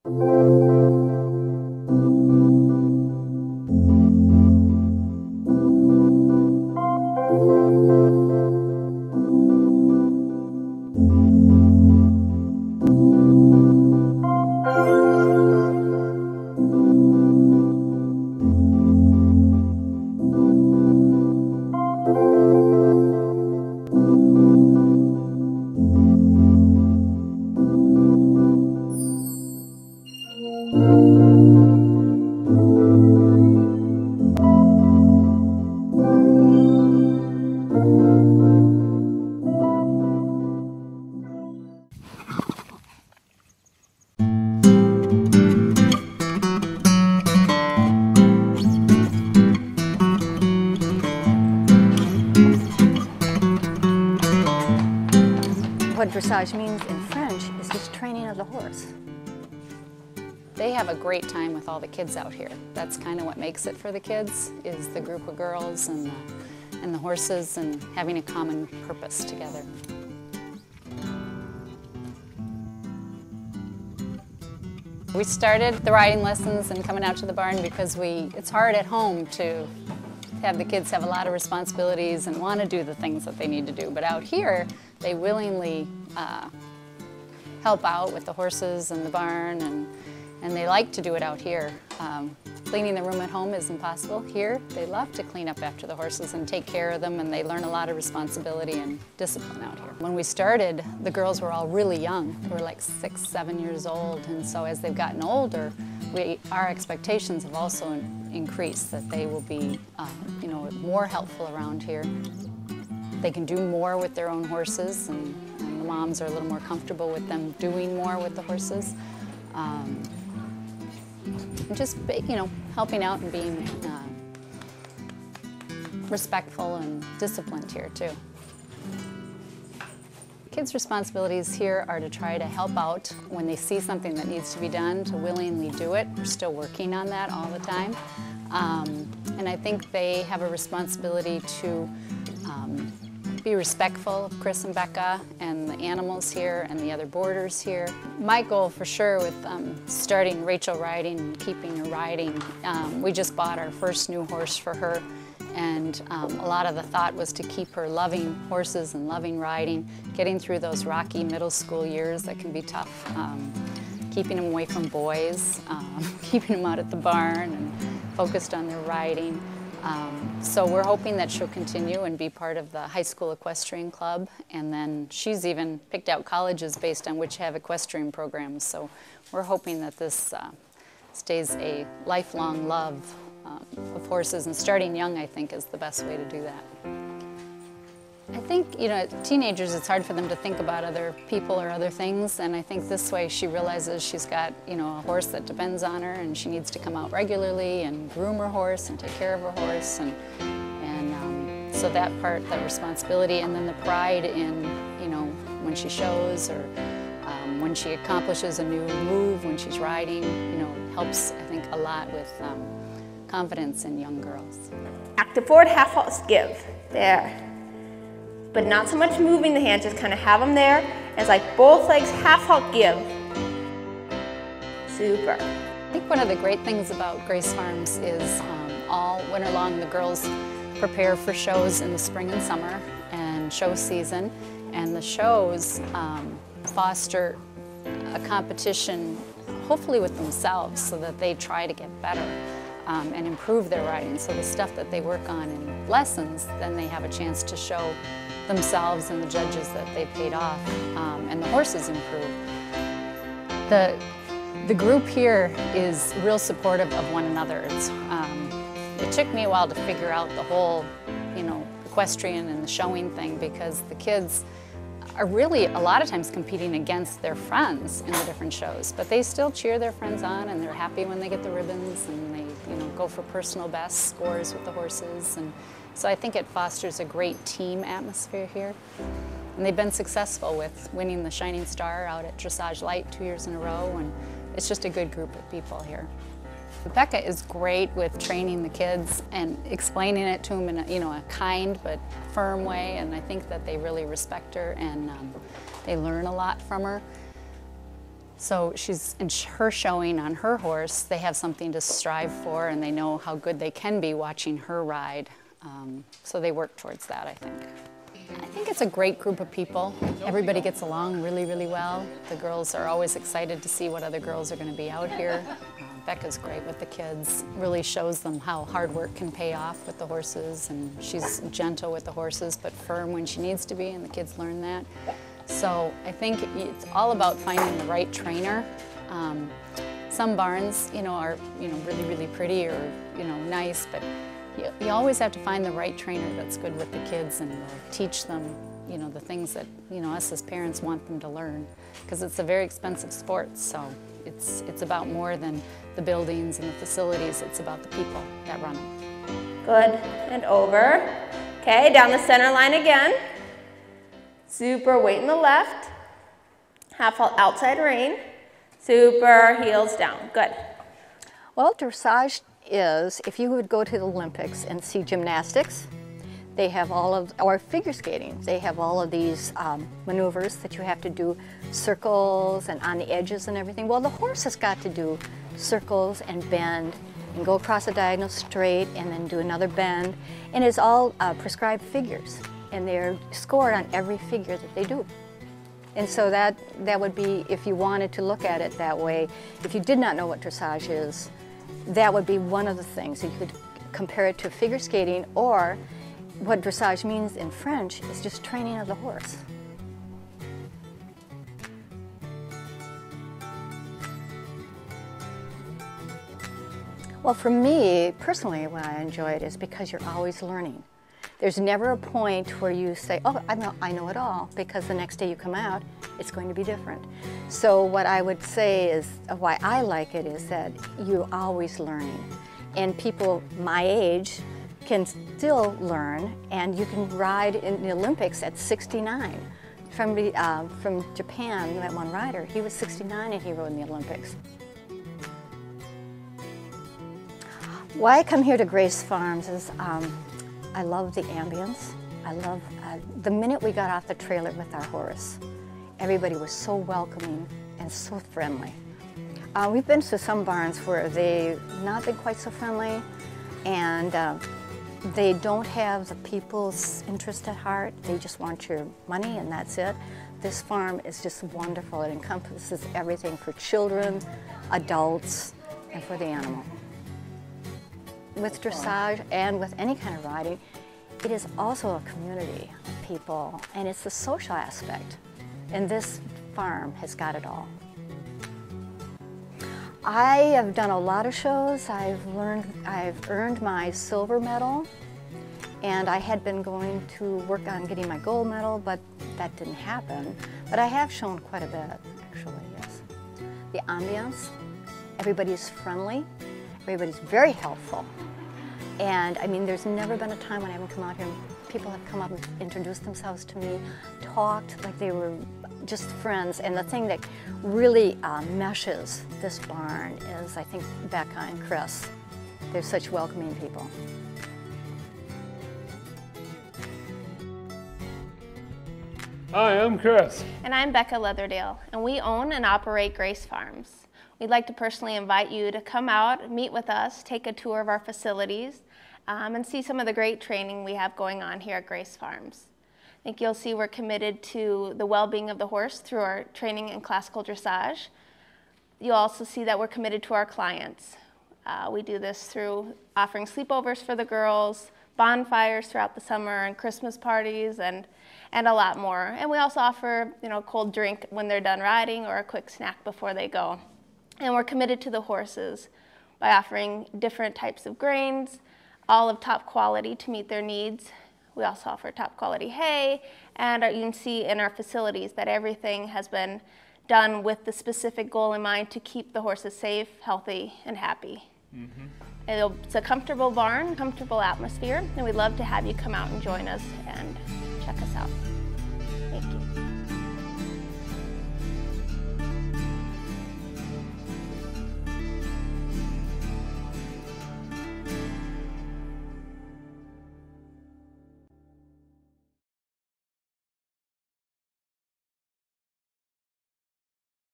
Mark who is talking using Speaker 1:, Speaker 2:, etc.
Speaker 1: What dressage means in French is just training of the horse.
Speaker 2: They have a great time with all the kids out here. That's kind of what makes it for the kids, is the group of girls and the horses and having a common purpose together. We started the riding lessons and coming out to the barn because it's hard at home to have the kids have a lot of responsibilities and want to do the things that they need to do. But out here, they willingly help out with the horses and the barn, and they like to do it out here. Cleaning the room at home is impossible. Here, they love to clean up after the horses and take care of them, and they learn a lot of responsibility and discipline out here. When we started, the girls were all really young. They were like 6, 7 years old, and so as they've gotten older, our expectations have also increased, that they will be more helpful around here. They can do more with their own horses, and the moms are a little more comfortable with them doing more with the horses. And just, helping out and being respectful and disciplined here too. Kids' responsibilities here are to try to help out when they see something that needs to be done, to willingly do it. We're still working on that all the time. And I think they have a responsibility to be respectful of Chris and Becca and the animals here and the other boarders here. My goal for sure with starting Rachel riding and keeping her riding, we just bought our first new horse for her, and a lot of the thought was to keep her loving horses and loving riding, getting through those rocky middle school years that can be tough, keeping them away from boys, keeping them out at the barn and focused on their riding. So we're hoping that she'll continue and be part of the high school equestrian club, and then she's even picked out colleges based on which have equestrian programs. So we're hoping that this stays a lifelong love of horses, and starting young, I think, is the best way to do that. I think, teenagers, it's hard for them to think about other people or other things, and I think this way she realizes she's got, a horse that depends on her, and she needs to come out regularly and groom her horse and take care of her horse, and so that part, that responsibility, and then the pride in, when she shows or when she accomplishes a new move when she's riding, helps, I think, a lot with confidence in young girls.
Speaker 3: Active forward, half halt give, there. But not so much moving the hands, just kind of have them there. And it's like both legs, half halt give. Super.
Speaker 2: I think one of the great things about Grace Farms is all winter long the girls prepare for shows in the spring and summer and show season. And the shows foster a competition, hopefully with themselves, so that they try to get better and improve their riding. So the stuff that they work on in lessons, then they have a chance to show themselves and the judges that they paid off, and the horses improve. The group here is real supportive of one another. It took me a while to figure out the whole, equestrian and the showing thing, because the kids are really a lot of times competing against their friends in the different shows, but they still cheer their friends on, and they're happy when they get the ribbons, and they go for personal best scores with the horses. And so I think it fosters a great team atmosphere here. And they've been successful with winning the Shining Star out at Dressage Light 2 years in a row, and it's just a good group of people here. Becca is great with training the kids and explaining it to them in a kind but firm way, and I think that they really respect her, and they learn a lot from her. So her showing on her horse, they have something to strive for, and they know how good they can be watching her ride. So they work towards that, I think. I think it's a great group of people. Everybody gets along really, really well. The girls are always excited to see what other girls are going to be out here. Becca's great with the kids, really shows them how hard work can pay off with the horses, and she's gentle with the horses but firm when she needs to be, and the kids learn that. So I think it's all about finding the right trainer. Some barns, are really, really pretty or nice, but you always have to find the right trainer that's good with the kids and teach them the things that us as parents want them to learn, because it's a very expensive sport. So it's about more than the buildings and the facilities. It's about the people that run them.
Speaker 3: Good, and over. Okay, down the center line again. Super, weight in the left. Half outside rein. Super, heels down. Good.
Speaker 1: Well, dressage is, if you would go to the Olympics and see gymnastics, they have or figure skating, they have all of these maneuvers that you have to do, circles and on the edges and everything. Well, the horse has got to do circles and bend and go across a diagonal straight and then do another bend. And it's all prescribed figures, and they're scored on every figure that they do. And so that would be, if you wanted to look at it that way, if you did not know what dressage is, that would be one of the things. You could compare it to figure skating, or what dressage means in French is just training of the horse. Well, for me, personally, what I enjoy it is because you're always learning. There's never a point where you say, oh, I know it all, because the next day you come out, it's going to be different. So what I would say is, why I like it is that you're always learning. And people my age can still learn, and you can ride in the Olympics at 69. From Japan, that one rider, he was 69 and he rode in the Olympics. Why I come here to Grace Farms is I love the ambience. I love, the minute we got off the trailer with our horse, everybody was so welcoming and so friendly. We've been to some barns where they've not been quite so friendly, and they don't have the people's interest at heart. They just want your money and that's it. This farm is just wonderful. It encompasses everything for children, adults, and for the animal. With dressage and with any kind of riding, it is also a community of people, and it's the social aspect. And this farm has got it all. I have done a lot of shows. I've earned my silver medal, and I had been going to work on getting my gold medal, but that didn't happen. But I have shown quite a bit, actually, yes. The ambience, everybody's friendly, everybody's very helpful. And I mean, there's never been a time when I haven't come out here and people have come up and introduced themselves to me, talked like they were just friends. And the thing that really meshes this barn is, I think, Becca and Chris. They're such welcoming people.
Speaker 4: Hi, I'm Chris.
Speaker 3: And I'm Becca Leatherdale, and we own and operate Grace Farms. We'd like to personally invite you to come out, meet with us, take a tour of our facilities, and see some of the great training we have going on here at Grace Farms. I think you'll see we're committed to the well-being of the horse through our training in classical dressage. You'll also see that we're committed to our clients. We do this through offering sleepovers for the girls, bonfires throughout the summer, and Christmas parties, and a lot more. And we also offer, a cold drink when they're done riding, or a quick snack before they go. And we're committed to the horses by offering different types of grains, all of top quality to meet their needs. We also offer top quality hay, and you can see in our facilities that everything has been done with the specific goal in mind to keep the horses safe, healthy, and happy. Mm-hmm. It's a comfortable barn, comfortable atmosphere, and we'd love to have you come out and join us and check us out. Thank you.